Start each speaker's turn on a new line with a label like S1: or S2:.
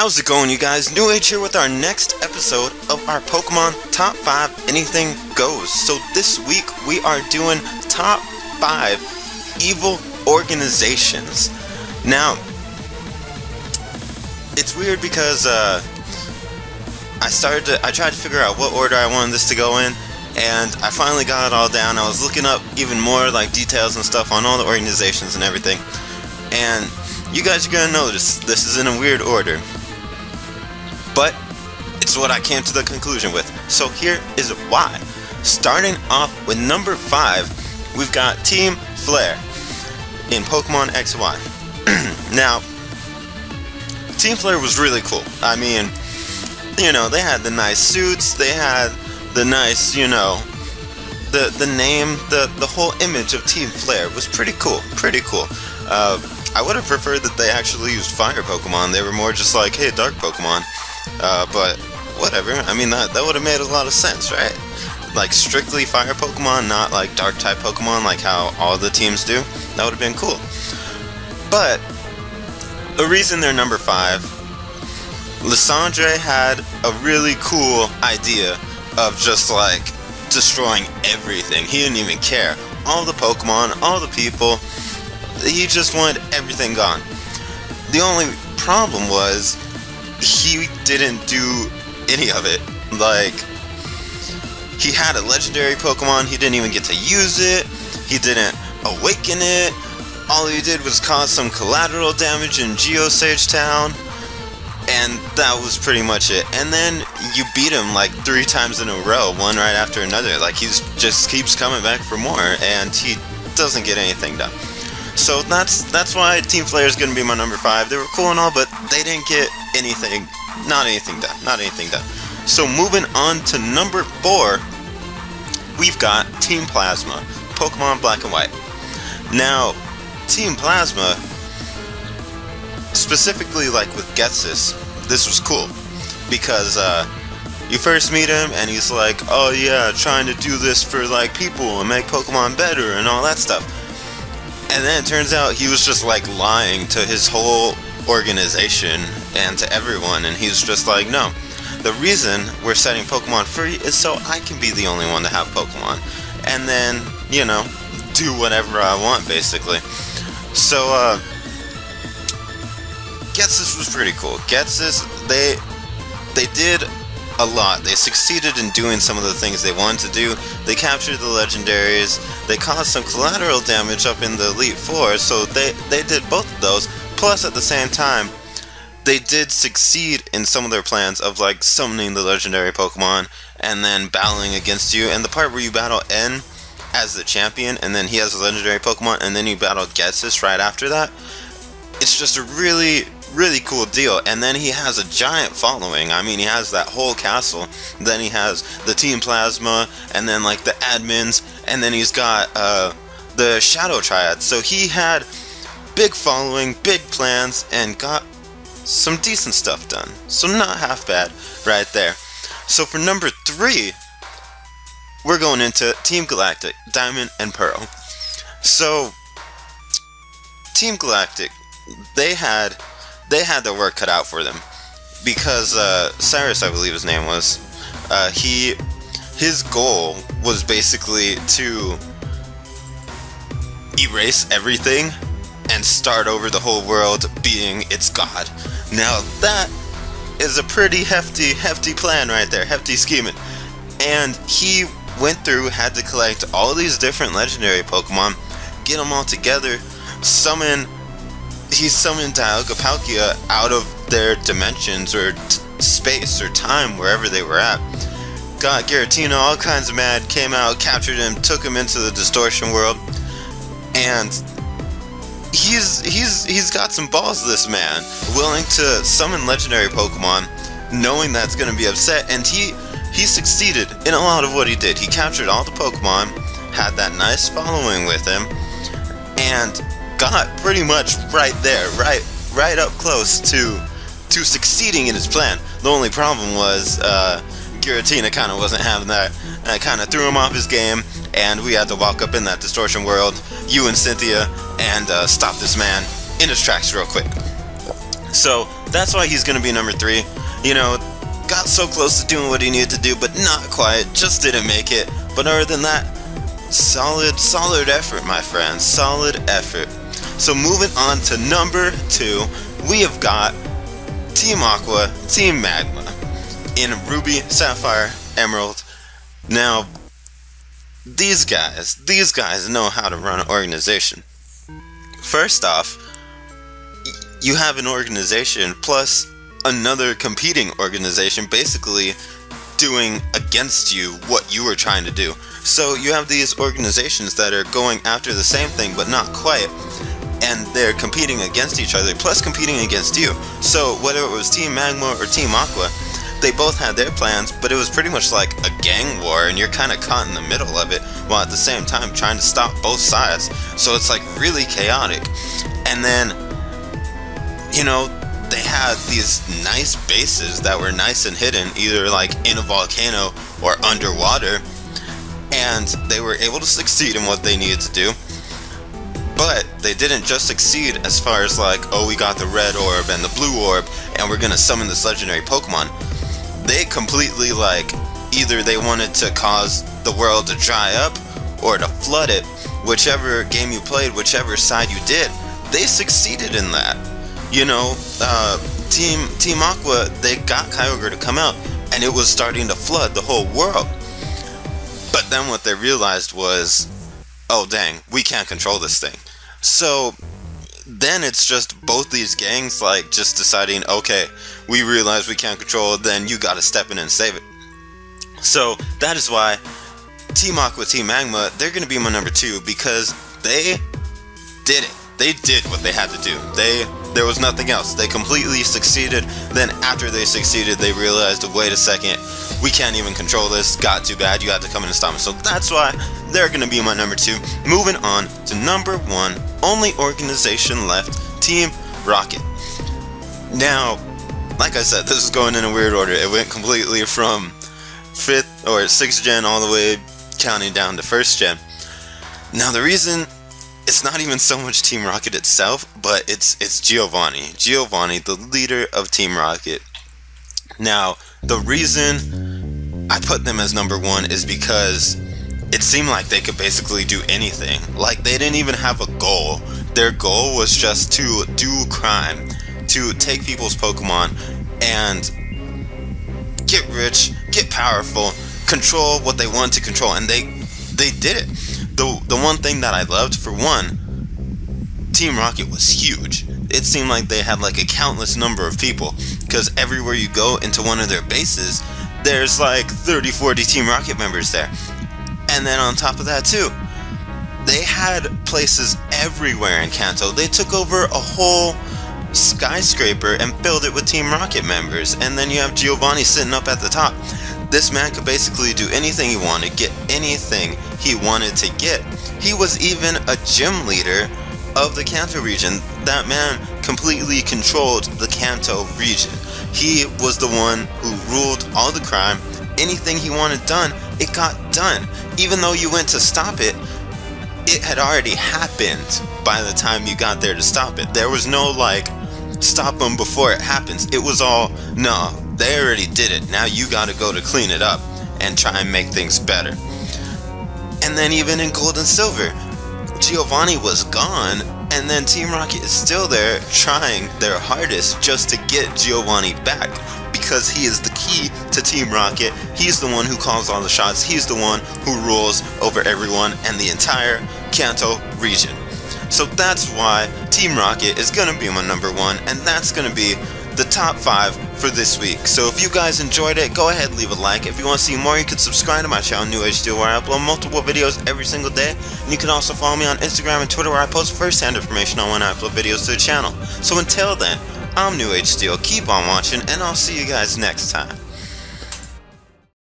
S1: How's it going, you guys? NewAge here with our next episode of our Pokemon Top 5 Anything Goes. So this week we are doing Top 5 Evil Organizations. Now, it's weird because I tried to figure out what order I wanted this to go in, and I finally got it all down. I was looking up even more like details and stuff on all the organizations and everything, and you guys are gonna notice this is in a weird order, but it's what I came to the conclusion with. So here is why. Starting off with number 5, we've got Team Flare in Pokemon XY. Now, Team Flare was really cool. I mean, you know, they had the nice suits, they had the nice, you know, the name, the whole image of Team Flare was pretty cool, I would have preferred that they actually used fire Pokemon. They were more just like, hey, dark Pokemon. But whatever. I mean, that would have made a lot of sense, right? Like strictly fire Pokemon, not like dark type Pokemon like how all the teams do. That would have been cool. But the reason they're number 5, Lysandre had a really cool idea of just like destroying everything. He didn't even care. All the Pokemon, all the people, he just wanted everything gone. The only problem was he didn't do any of it. Like, he had a legendary Pokemon, he didn't even get to use it, he didn't awaken it, all he did was cause some collateral damage in Geosage Town, and that was pretty much it. And then you beat him like 3 times in a row, one right after another. Like, he just keeps coming back for more, and he doesn't get anything done. So that's why Team Flare is going to be my number 5. They were cool and all, but they didn't get anything, not anything done. So moving on to number 4, we've got Team Plasma, Pokemon Black and White. Now, Team Plasma, specifically like with Getsis, this was cool because you first meet him and he's like, oh yeah, trying to do this for like people and make Pokemon better and all that stuff. And then it turns out he was just like lying to his whole organization and to everyone, and he's just like, no, the reason we're setting Pokemon free is so I can be the only one to have Pokemon, and then, you know, do whatever I want, basically. So, Getsis was pretty cool. Getsis, they did a lot. They succeeded in doing some of the things they wanted to do. They captured the legendaries, they caused some collateral damage up in the Elite Four, so they did both of those, plus at the same time, they did succeed in some of their plans of like summoning the legendary Pokemon and then battling against you, and the part where you battle N as the champion and then he has a legendary Pokemon and then you battle Getsis right after that, it's just a really cool deal. And then he has a giant following. I mean, he has that whole castle, then he has the Team Plasma, and then like the admins, and then he's got the Shadow Triad. So he had big following, big plans, and got some decent stuff done. So not half bad right there. So for number 3, we're going into Team Galactic, Diamond and Pearl. So Team Galactic, they had their work cut out for them because Cyrus, I believe his name was, his goal was basically to erase everything and start over the whole world being its god. Now that is a pretty hefty plan right there, hefty scheming. And he went through, had to collect all these different legendary Pokemon, get them all together, he summoned Dialga Palkia out of their dimensions or space or time, wherever they were at. Got Giratina all kinds of mad, came out, captured him, took him into the distortion world, and he's got some balls, this man, willing to summon legendary Pokemon, knowing that's going to be upset, and he succeeded in a lot of what he did. He captured all the Pokemon, had that nice following with him, and got pretty much right there, right up close to succeeding in his plan. The only problem was Giratina kind of wasn't having that, and it kind of threw him off his game, and we had to walk up in that distortion world, you and Cynthia, and stop this man in his tracks real quick. So That's why he's gonna be number 3. You know, got so close to doing what he needed to do, but not quite, just didn't make it. But other than that, solid effort, my friends, solid effort. So moving on to number 2, we have got Team Aqua, Team Magma in Ruby, Sapphire, Emerald. Now, these guys know how to run an organization. First off, you have an organization plus another competing organization basically doing against you what you were trying to do. So you have these organizations that are going after the same thing but not quite, and they're competing against each other plus competing against you. So whether it was Team Magma or Team Aqua, they both had their plans, but it was pretty much like a gang war, and you're kind of caught in the middle of it while at the same time trying to stop both sides. So it's like really chaotic. And then, you know, they had these nice bases that were nice and hidden, either like in a volcano or underwater, and they were able to succeed in what they needed to do. But they didn't just succeed as far as like, oh, we got the red orb and the blue orb and we're gonna summon this legendary Pokemon. They completely, like, either they wanted to cause the world to dry up or to flood it. Whichever game you played, whichever side you did, they succeeded in that. You know, Team Aqua, they got Kyogre to come out and it was starting to flood the whole world. But then what they realized was, oh dang, we can't control this thing. So then it's just both these gangs like just deciding, okay, we realize we can't control it, then you gotta step in and save it. So that is why Team Aqua, Team Magma, they're gonna be my number 2, because they did it. They did what they had to do. There was nothing else. They completely succeeded. Then after they succeeded, they realized, wait a second, we can't even control this. Got too bad. You have to come in and stop us. So that's why they're going to be my number 2. Moving on to number 1, only organization left, Team Rocket. Now, like I said, this is going in a weird order. It went completely from 5th or 6th gen all the way counting down to 1st gen. Now the reason, it's not even so much Team Rocket itself, but it's Giovanni. Giovanni, the leader of Team Rocket. Now, the reason I put them as number 1 is because it seemed like they could basically do anything. Like, they didn't even have a goal. Their goal was just to do crime, to take people's Pokemon and get rich, get powerful, control what they want to control, and they did it. The one thing that I loved, for one, Team Rocket was huge. It seemed like they had like a countless number of people, because everywhere you go into one of their bases, there's like 30-40 Team Rocket members there. And then on top of that too, they had places everywhere in Kanto. They took over a whole skyscraper and filled it with Team Rocket members. And then you have Giovanni sitting up at the top. This man could basically do anything he wanted, get anything he wanted to get. He was even a gym leader of the Kanto region. That man completely controlled the Kanto region. He was the one who ruled all the crime. Anything he wanted done, it got done. Even though you went to stop it, it had already happened by the time you got there to stop it. There was no like, stop them before it happens. It was all, no, they already did it. Now you gotta go to clean it up and try and make things better. And then even in Gold and Silver, Giovanni was gone, and then Team Rocket is still there trying their hardest just to get Giovanni back, because he is the key to Team Rocket. He's the one who calls all the shots. He's the one who rules over everyone and the entire Kanto region. So that's why Team Rocket is going to be my number 1, and that's going to be the top 5 for this week. So if you guys enjoyed it, go ahead and leave a like. If you want to see more, you can subscribe to my channel, NewAgeSteel, where I upload multiple videos every single day. And you can also follow me on Instagram and Twitter, where I post first-hand information on when I upload videos to the channel. So until then, I'm NewAgeSteel, keep on watching, and I'll see you guys next time.